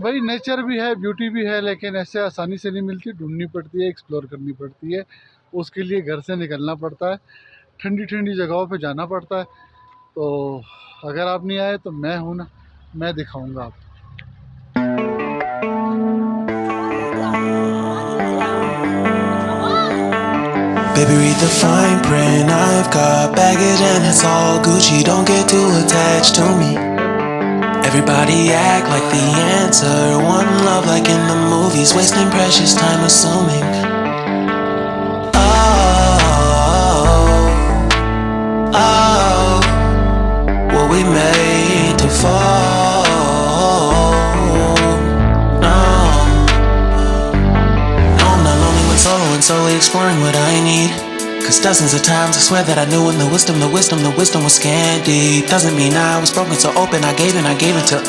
भाई नेचर भी है, ब्यूटी भी है, लेकिन ऐसे आसानी से नहीं मिलती, ढूंढनी पड़ती है, एक्सप्लोर करनी पड़ती है। उसके लिए घर से निकलना पड़ता है, ठंडी ठंडी जगहों पे जाना पड़ता है। तो अगर आप नहीं आए तो मैं हूँ ना, मैं दिखाऊंगा आपको। Baby, read the fine print. I've got baggage and it's all Gucci. Don't get too attached to me. Everybody act like the answer. One love like in the movies. Wasting precious time assuming. Oh, oh, were we made to fall? No, no, I'm not lonely when solo and solely exploring what I need. Cause dozens of times I swear that I knew when the wisdom was scanty. Doesn't mean I was broken so open, I gave and I gave until